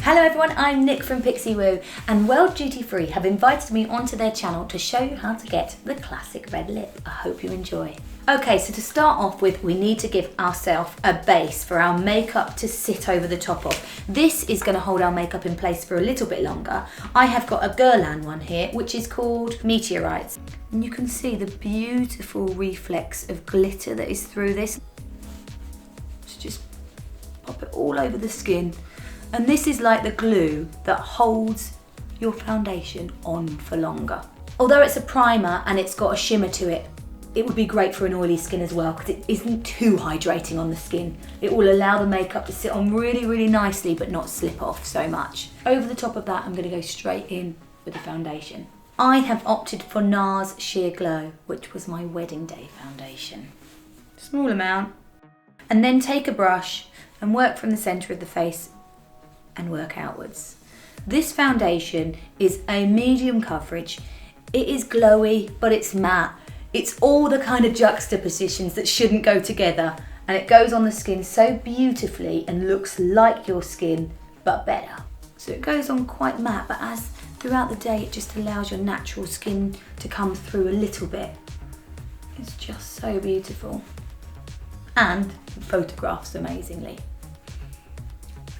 Hello everyone, I'm Nick from Pixiwoo, and World Duty Free have invited me onto their channel to show you how to get the classic red lip. I hope you enjoy. Okay, so to start off with, we need to give ourselves a base for our makeup to sit over the top of. This is going to hold our makeup in place for a little bit longer. I have got a Guerlain one here, which is called Meteorites. And you can see the beautiful reflex of glitter that is through this. So just pop it all over the skin. And this is like the glue that holds your foundation on for longer. Although it's a primer and it's got a shimmer to it, it would be great for an oily skin as well because it isn't too hydrating on the skin. It will allow the makeup to sit on really, really nicely but not slip off so much. Over the top of that, I'm going to go straight in with the foundation. I have opted for NARS Sheer Glow, which was my wedding day foundation. Small amount. And then take a brush and work from the centre of the face and work outwards. This foundation is a medium coverage. It is glowy, but it's matte. It's all the kind of juxtapositions that shouldn't go together, and it goes on the skin so beautifully and looks like your skin, but better. So it goes on quite matte, but as throughout the day, it just allows your natural skin to come through a little bit. It's just so beautiful. And it photographs amazingly.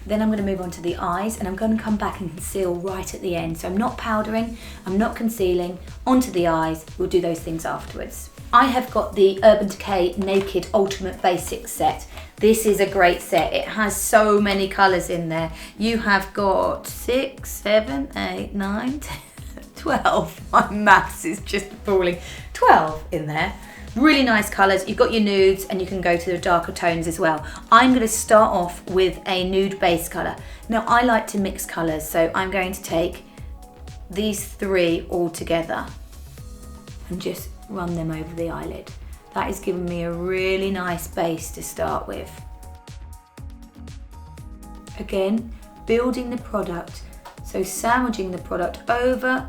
Then I'm going to move on to the eyes, and I'm going to come back and conceal right at the end. So I'm not powdering, I'm not concealing, onto the eyes. We'll do those things afterwards. I have got the Urban Decay Naked Ultimate Basics set. This is a great set. It has so many colours in there. You have got 6, 7, 8, 9, 10, 12. My maths is just falling. 12 in there. Really nice colours. You've got your nudes and you can go to the darker tones as well. I'm going to start off with a nude base colour. Now I like to mix colours, so I'm going to take these three all together and just run them over the eyelid. That is giving me a really nice base to start with. Again, building the product, so sandwiching the product over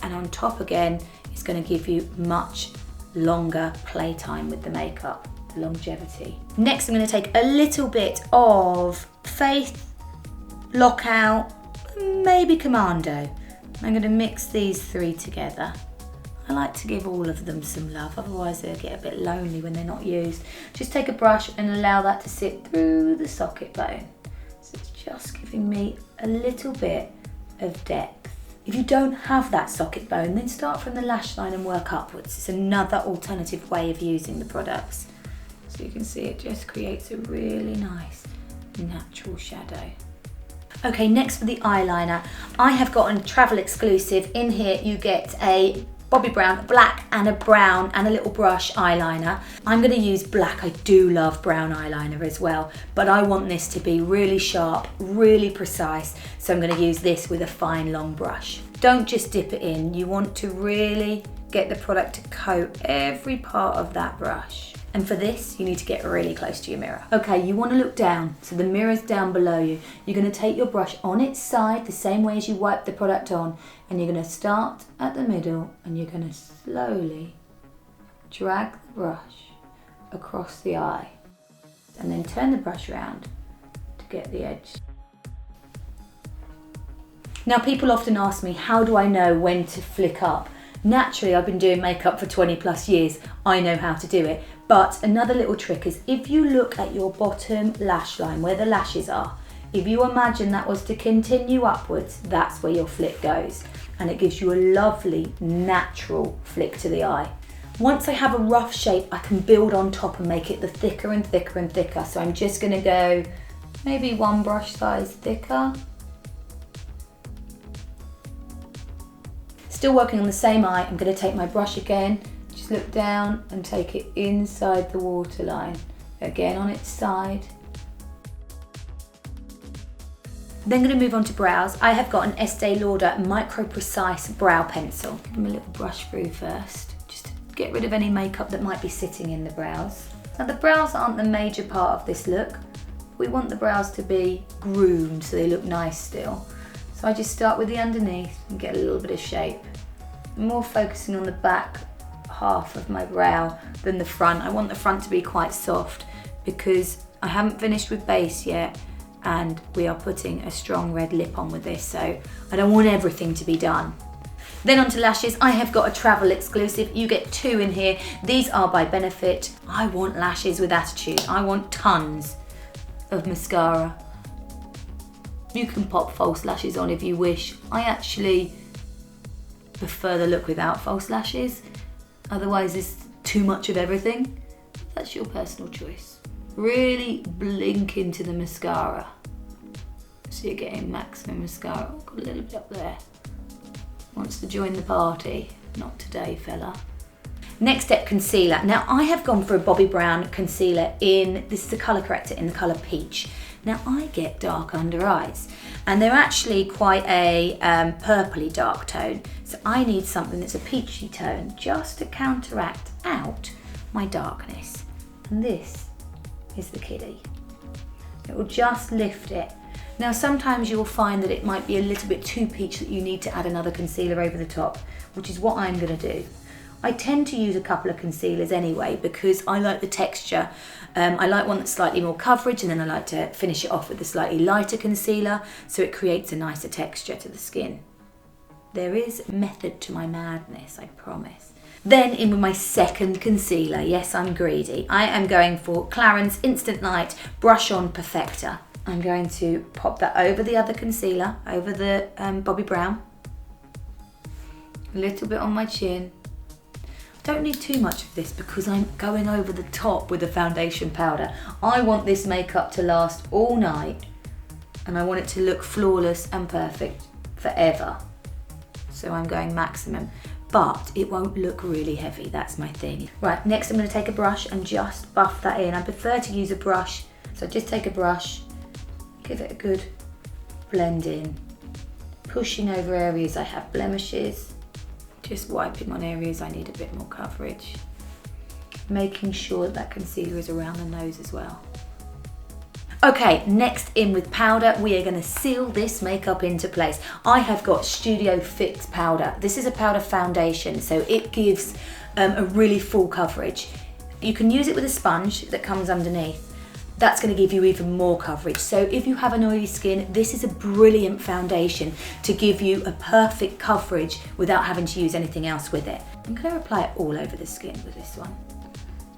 and on top again is going to give you much longer playtime with the makeup, the longevity. Next, I'm going to take a little bit of Faith, Lockout, maybe Commando. I'm going to mix these three together. I like to give all of them some love, otherwise they'll get a bit lonely when they're not used. Just take a brush and allow that to sit through the socket bone. So it's just giving me a little bit of depth. If you don't have that socket bone, then start from the lash line and work upwards. It's another alternative way of using the products. So you can see it just creates a really nice natural shadow. Okay, next for the eyeliner. I have got a travel exclusive. In here you get a Bobbi Brown black and a brown and a little brush eyeliner. I'm going to use black. I do love brown eyeliner as well, but I want this to be really sharp, really precise, so I'm going to use this with a fine long brush. Don't just dip it in. You want to really get the product to coat every part of that brush. And for this, you need to get really close to your mirror. Okay, you want to look down, so the mirror's down below you. You're going to take your brush on its side, the same way as you wipe the product on, and you're going to start at the middle, and you're going to slowly drag the brush across the eye, and then turn the brush around to get the edge. Now, people often ask me, how do I know when to flick up? Naturally, I've been doing makeup for 20 plus years. I know how to do it. But another little trick is if you look at your bottom lash line where the lashes are, if you imagine that was to continue upwards, that's where your flick goes. And it gives you a lovely natural flick to the eye. Once I have a rough shape, I can build on top and make it the thicker and thicker and thicker. So I'm just going to go maybe one brush size thicker. Still working on the same eye, I'm going to take my brush again, just look down and take it inside the waterline, again on its side. Then going to move on to brows. I have got an Estee Lauder Micro Precise brow pencil. Give them a little brush through first, just to get rid of any makeup that might be sitting in the brows. Now the brows aren't the major part of this look. We want the brows to be groomed so they look nice still. So I just start with the underneath and get a little bit of shape. I'm more focusing on the back half of my brow than the front. I want the front to be quite soft because I haven't finished with base yet and we are putting a strong red lip on with this, so I don't want everything to be done. Then onto lashes. I have got a travel exclusive. You get 2 in here. These are by Benefit. I want lashes with attitude. I want tons of mascara. You can pop false lashes on if you wish. I actually prefer the look without false lashes. Otherwise it's too much of everything. That's your personal choice. Really blink into the mascara. So you're getting maximum mascara. Got a little bit up there. Wants to join the party. Not today, fella. Next step, concealer. Now I have gone for a Bobbi Brown concealer in, this is a colour corrector in the colour Peach. Now I get dark under eyes and they're actually quite a purpley dark tone. So I need something that's a peachy tone just to counteract out my darkness. And this is the kiddie. It will just lift it. Now sometimes you'll find that it might be a little bit too peach that you need to add another concealer over the top, which is what I'm going to do. I tend to use a couple of concealers anyway because I like the texture. I like one that's slightly more coverage and then I like to finish it off with a slightly lighter concealer so it creates a nicer texture to the skin. There is method to my madness, I promise. Then in with my second concealer. Yes, I'm greedy. I am going for Clarins Instant Light Brush On Perfector. I'm going to pop that over the other concealer, over the Bobbi Brown. A little bit on my chin. Don't need too much of this because I'm going over the top with the foundation powder. I want this makeup to last all night and I want it to look flawless and perfect forever. So I'm going maximum, but it won't look really heavy, that's my thing. Right, next I'm going to take a brush and just buff that in. I prefer to use a brush, so just take a brush, give it a good blend in, pushing over areas I have blemishes, just wiping on areas I need a bit more coverage, making sure that concealer is around the nose as well. Okay, next in with powder, we are going to seal this makeup into place. I have got Studio Fix powder. This is a powder foundation, so it gives a really full coverage. You can use it with a sponge that comes underneath. That's going to give you even more coverage. So if you have an oily skin, this is a brilliant foundation to give you a perfect coverage without having to use anything else with it. I'm going to apply it all over the skin with this one.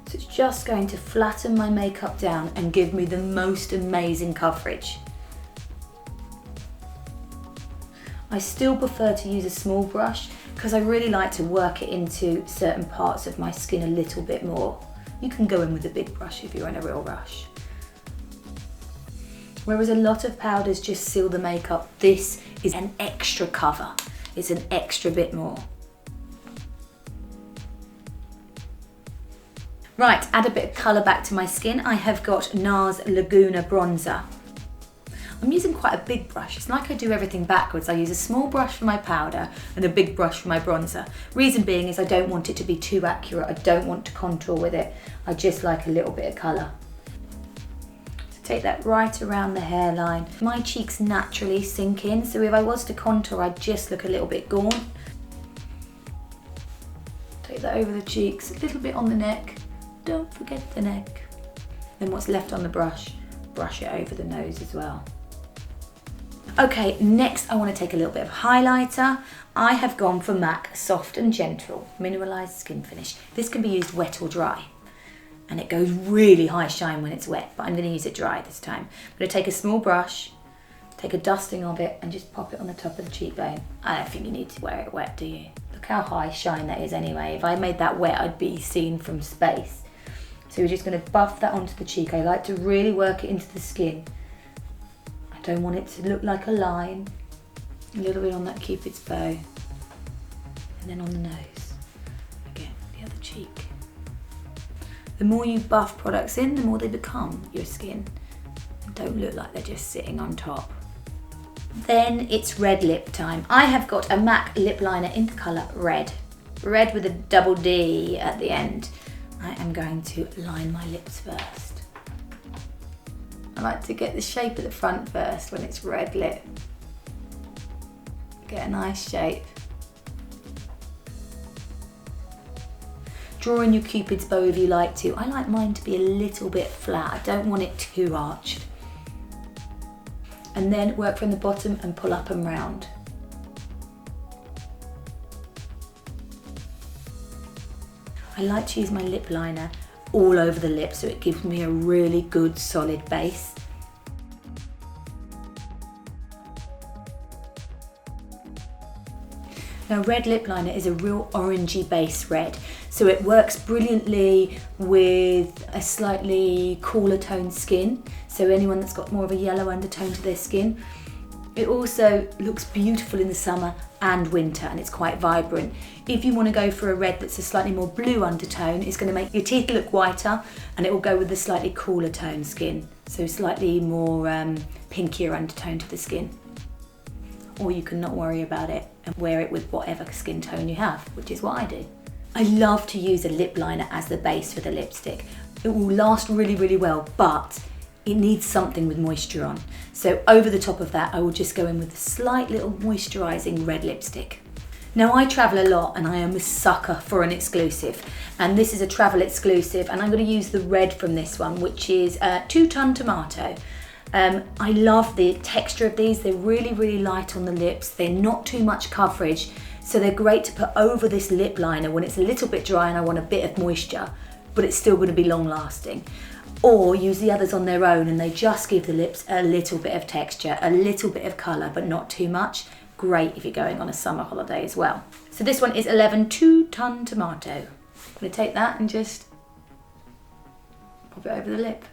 So it's just going to flatten my makeup down and give me the most amazing coverage. I still prefer to use a small brush because I really like to work it into certain parts of my skin a little bit more. You can go in with a big brush if you're in a real rush. Whereas a lot of powders just seal the makeup, this is an extra cover. It's an extra bit more. Right, add a bit of colour back to my skin. I have got NARS Laguna Bronzer. I'm using quite a big brush. It's like I do everything backwards. I use a small brush for my powder and a big brush for my bronzer. Reason being is I don't want it to be too accurate. I don't want to contour with it. I just like a little bit of colour. Take that right around the hairline. My cheeks naturally sink in, so if I was to contour, I'd just look a little bit gaunt. Take that over the cheeks, a little bit on the neck. Don't forget the neck. Then what's left on the brush, brush it over the nose as well. Okay, next I want to take a little bit of highlighter. I have gone for MAC Soft and Gentle Mineralized Skin Finish. This can be used wet or dry. And it goes really high shine when it's wet, but I'm going to use it dry this time. I'm going to take a small brush, take a dusting of it and just pop it on the top of the cheekbone. I don't think you need to wear it wet, do you? Look how high shine that is anyway. If I made that wet, I'd be seen from space. So we're just going to buff that onto the cheek. I like to really work it into the skin. I don't want it to look like a line. A little bit on that Cupid's bow. And then on the nose. Again, the other cheek. The more you buff products in, the more they become your skin and don't look like they're just sitting on top. Then it's red lip time. I have got a MAC lip liner in the colour Red. Red with a double D at the end. I am going to line my lips first. I like to get the shape at the front first when it's red lip. Get a nice shape. Draw in your Cupid's bow if you like to. I like mine to be a little bit flat. I don't want it too arched. and then work from the bottom and pull up and round. I like to use my lip liner all over the lip so it gives me a really good solid base. Now, red lip liner is a real orangey base red, so it works brilliantly with a slightly cooler toned skin, so anyone that's got more of a yellow undertone to their skin. It also looks beautiful in the summer and winter, and it's quite vibrant. If you want to go for a red that's a slightly more blue undertone, it's going to make your teeth look whiter, and it will go with the slightly cooler toned skin, so slightly more pinkier undertone to the skin. Or you can not worry about it and wear it with whatever skin tone you have, which is what I do. I love to use a lip liner as the base for the lipstick. It will last really, really well, but it needs something with moisture on. So over the top of that, I will just go in with a slight little moisturising red lipstick. Now, I travel a lot and I am a sucker for an exclusive, and this is a travel exclusive, and I'm going to use the red from this one, which is 2 Ton Tomato. I love the texture of these. They're really, really light on the lips. They're not too much coverage, so they're great to put over this lip liner when it's a little bit dry and I want a bit of moisture, but it's still going to be long lasting. Or use the others on their own and they just give the lips a little bit of texture, a little bit of colour, but not too much. Great if you're going on a summer holiday as well. So this one is 11 2 Ton Tomato. I'm going to take that and just pop it over the lip.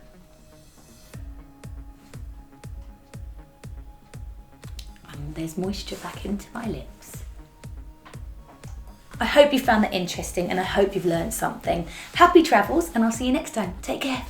There's moisture back into my lips. I hope you found that interesting and I hope you've learned something. Happy travels, and I'll see you next time. Take care.